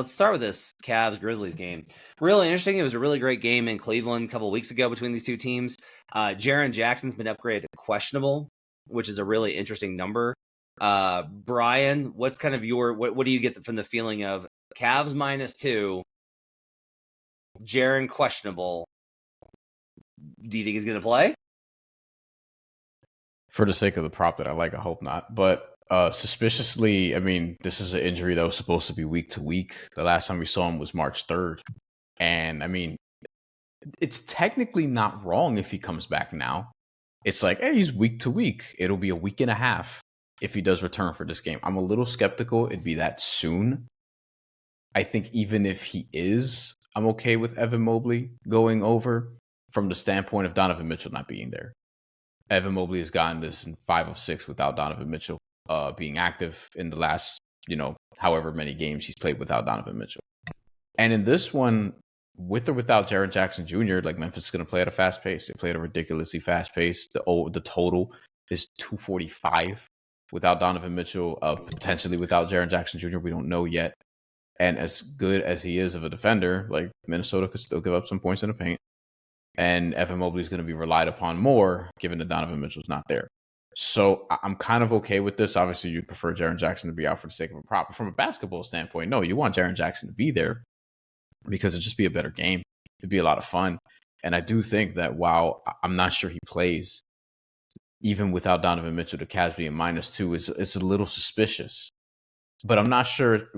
let's start with this Cavs Grizzlies game. Really interesting. It was a really great game in Cleveland a couple of weeks ago between these two teams. Jaren Jackson's been upgraded to questionable, which is a really interesting number. Brian, what's kind of what do you get from the feeling of Cavs -2, Jaren questionable? Do you think he's going to play? For the sake of the prop that I like, I hope not. But suspiciously, I mean, this is an injury that was supposed to be week to week. The last time we saw him was March 3rd. And I mean, it's technically not wrong if he comes back now. It's like, hey, he's week to week. It'll be a week and a half if he does return for this game. I'm a little skeptical it'd be that soon. I think even if he is, I'm okay with Evan Mobley going over from the standpoint of Donovan Mitchell not being there. Evan Mobley has gotten this in 5 of 6 without Donovan Mitchell being active in the last, however many games he's played without Donovan Mitchell. And in this one, with or without Jaren Jackson Jr., like Memphis is going to play at a fast pace. They play at a ridiculously fast pace. The total is 245 without Donovan Mitchell, potentially without Jaren Jackson Jr. We don't know yet. And as good as he is of a defender, like Minnesota could still give up some points in the paint. And Evan Mobley is going to be relied upon more, given that Donovan Mitchell's not there. So I'm kind of okay with this. Obviously, you'd prefer Jaren Jackson to be out for the sake of a prop. But from a basketball standpoint, no, you want Jaren Jackson to be there because it'd just be a better game. It'd be a lot of fun. And I do think that while I'm not sure he plays, even without Donovan Mitchell, the Cavs being -2 is a little suspicious. But I'm not sure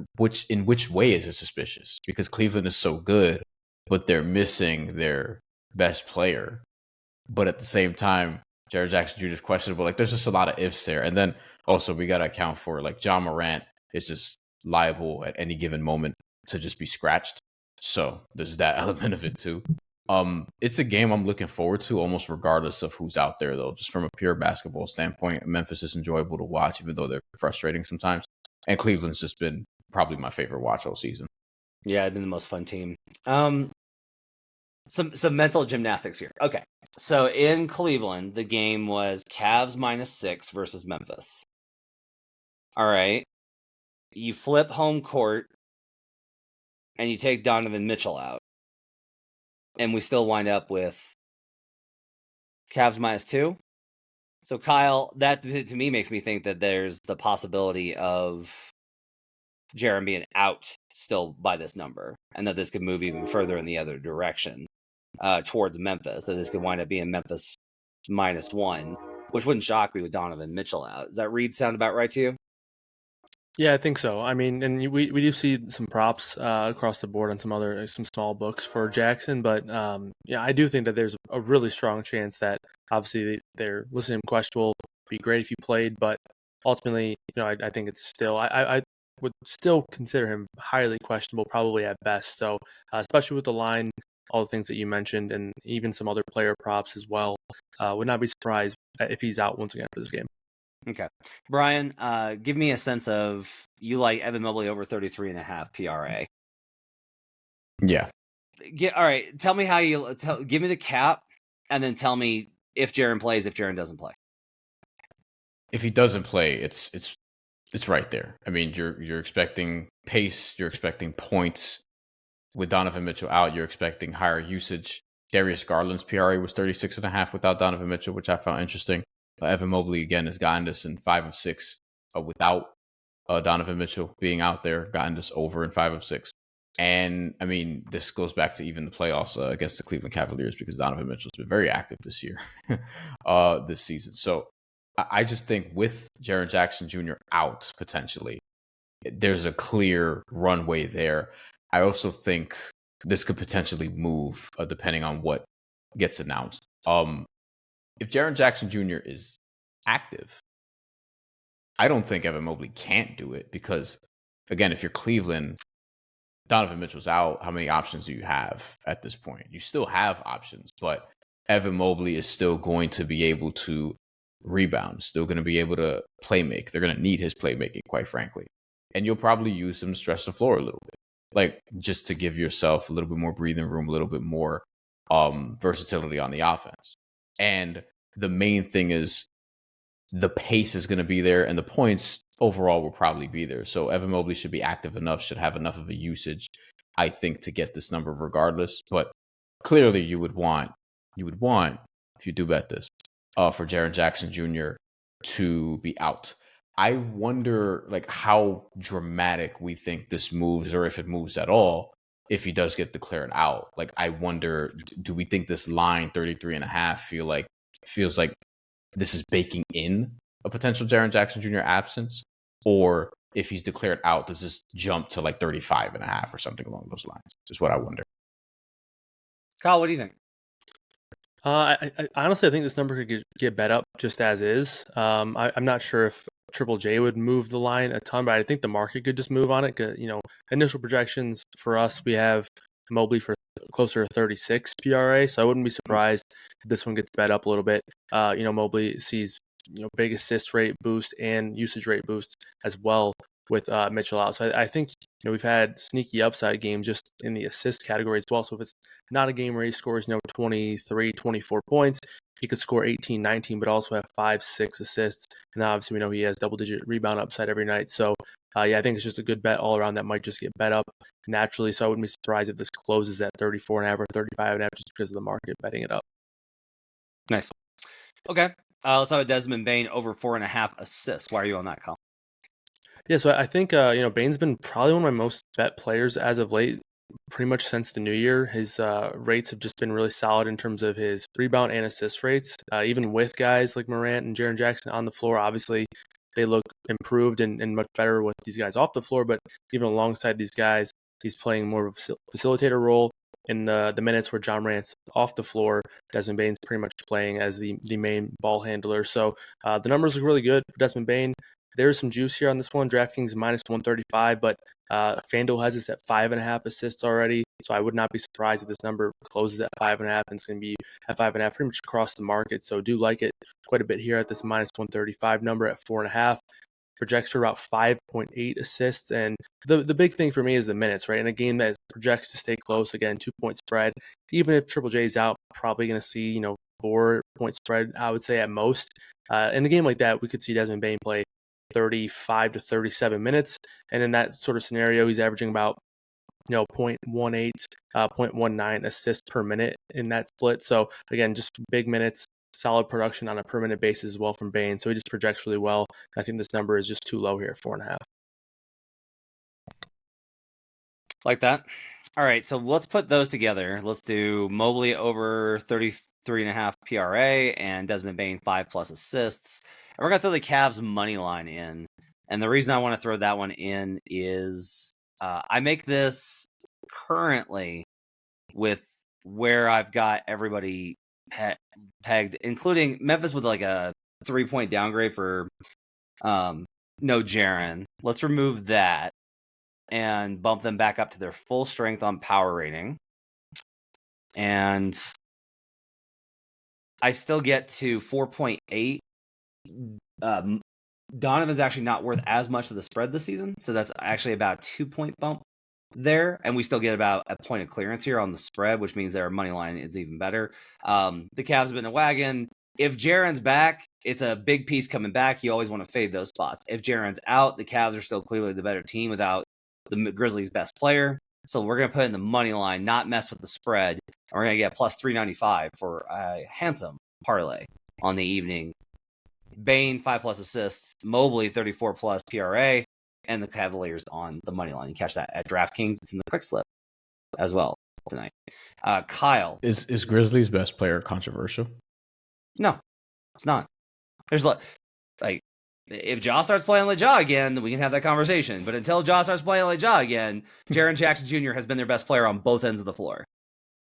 in which way is it suspicious, because Cleveland is so good, but they're missing their best player. But at the same time, Jaren Jackson Jr. is questionable. Like, there's just a lot of ifs there. And then also we got to account for, like, John Morant is just liable at any given moment to just be scratched. So there's that element of it too. It's a game I'm looking forward to almost regardless of who's out there, though. Just from a pure basketball standpoint, Memphis is enjoyable to watch, even though they're frustrating sometimes. And Cleveland's just been probably my favorite watch all season. Yeah, they've been the most fun team. Some mental gymnastics here. Okay, so in Cleveland, the game was Cavs -6 versus Memphis. All right, you flip home court, and you take Donovan Mitchell out, and we still wind up with Cavs -2. So Kyle, that to me makes me think that there's the possibility of Jaren being out still by this number, and that this could move even further in the other direction. Towards Memphis, that this could wind up being Memphis -1, which wouldn't shock me with Donovan Mitchell out. Does that read sound about right to you? Yeah, I think so. I mean, and we do see some props across the board on some small books for Jackson, but yeah, I do think that there's a really strong chance that obviously they're listing him questionable. It'd be great if he played, but ultimately, I think it's still I would still consider him highly questionable, probably at best. So especially with the line, all the things that you mentioned, and even some other player props as well. Would not be surprised if he's out once again for this game. Okay. Brian, give me a sense of, you like Evan Mobley over 33.5 PRA. Yeah. All right. Tell me give me the cap, and then tell me if Jaren plays, if Jaren doesn't play. If he doesn't play, it's right there. I mean, you're expecting pace, you're expecting points. With Donovan Mitchell out, you're expecting higher usage. Darius Garland's PRA was 36.5 without Donovan Mitchell, which I found interesting. Evan Mobley, again, has gotten this in 5 of 6 without Donovan Mitchell being out there, gotten this over in 5 of 6. And, I mean, this goes back to even the playoffs against the Cleveland Cavaliers, because Donovan Mitchell's been very active this year, this season. So I just think with Jaren Jackson Jr. out, potentially, there's a clear runway there. I also think this could potentially move depending on what gets announced. If Jaren Jackson Jr. is active, I don't think Evan Mobley can't do it, because, again, if you're Cleveland, Donovan Mitchell's out, how many options do you have at this point? You still have options, but Evan Mobley is still going to be able to rebound, still going to be able to play make. They're going to need his playmaking, quite frankly. And you'll probably use him to stretch the floor a little bit, like just to give yourself a little bit more breathing room, a little bit more versatility on the offense. And the main thing is the pace is going to be there, and the points overall will probably be there. So Evan Mobley should be active enough, should have enough of a usage, I think, to get this number regardless. But clearly you would want, if you do bet this, for Jaren Jackson Jr. to be out. I wonder like how dramatic we think this moves, or if it moves at all, if he does get declared out. Like, I wonder, do we think this line 33.5 feels like this is baking in a potential Jaren Jackson Jr. absence? Or if he's declared out, does this jump to like 35.5 or something along those lines? Is what I wonder. Kyle, what do you think? I honestly, I think this number could get bet up just as is. I'm not sure if Triple J would move the line a ton, but I think the market could just move on it. Initial projections for us, we have Mobley for closer to 36 PRA, so I wouldn't be surprised if this one gets bet up a little bit. Mobley sees big assist rate boost and usage rate boost as well with Mitchell out. So I think we've had sneaky upside games just in the assist category as well. So if it's not a game where he scores 23, 24 points, he could score 18, 19, but also have 5, 6 assists. And obviously we know he has double-digit rebound upside every night. So I think it's just a good bet all around that might just get bet up naturally. So I wouldn't be surprised if this closes at 34.5 or 35.5 just because of the market betting it up. Nice. Okay. Let's have a Desmond Bane over 4.5 assists. Why are you on that, Kyle? Yeah, so I think Bane's been probably one of my most bet players as of late, pretty much since the new year. His rates have just been really solid in terms of his rebound and assist rates. Even with guys like Morant and Jaren Jackson on the floor, obviously they look improved and much better with these guys off the floor. But even alongside these guys, he's playing more of a facilitator role. In the minutes where John Morant's off the floor, Desmond Bane's pretty much playing as the main ball handler. So the numbers look really good for Desmond Bane. There's some juice here on this one. DraftKings minus 135, but FanDuel has this at 5.5 assists already. So I would not be surprised if this number closes at 5.5, and it's going to be at 5.5 pretty much across the market. So do like it quite a bit here at this minus 135 number at 4.5. Projects for about 5.8 assists. And the big thing for me is the minutes, right? In a game that projects to stay close, again, 2-point spread. Even if Triple J's out, probably going to see, 4-point spread, I would say at most. In a game like that, we could see Desmond Bane play 35 to 37 minutes. And in that sort of scenario, he's averaging about 0.18, 0.19 assists per minute in that split. So again, just big minutes, solid production on a per minute basis as well from Bane. So he just projects really well. I think this number is just too low here at 4.5. Like that. All right, so let's put those together. Let's do Mobley over 33.5 PRA and Desmond Bane 5+ assists. And we're going to throw the Cavs money line in. And the reason I want to throw that one in is I make this currently with where I've got everybody pegged, including Memphis with like a 3-point downgrade for no Jaren. Let's remove that and bump them back up to their full strength on power rating. And I still get to 4.8. Donovan's actually not worth as much of the spread this season, so that's actually about a 2-point bump there, and we still get about a point of clearance here on the spread, which means their money line is even better. The Cavs have been a wagon. If Jaren's back, it's a big piece coming back. You always want to fade those spots. If Jaren's out, the Cavs are still clearly the better team without the Grizzlies' best player. So we're going to put in the money line, not mess with the spread, and we're going to get plus 395 for a handsome parlay on the evening. Bane 5+ assists, Mobley 34+ PRA, and the Cavaliers on the money line. You catch that at DraftKings. It's in the quick slip as well tonight. Kyle, is Grizzlies' best player controversial? No, it's not. There's like if Ja starts playing like Ja again, then we can have that conversation. But until Ja starts playing like Ja again, Jaren Jackson Jr. has been their best player on both ends of the floor.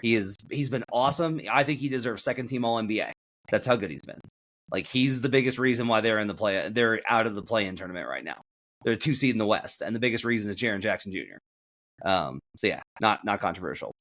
He's been awesome. I think he deserves second team All NBA. That's how good he's been. Like, he's the biggest reason why they're out of the play-in tournament right now. They're a 2 seed in the West, and the biggest reason is Jaren Jackson Jr. So yeah, not controversial.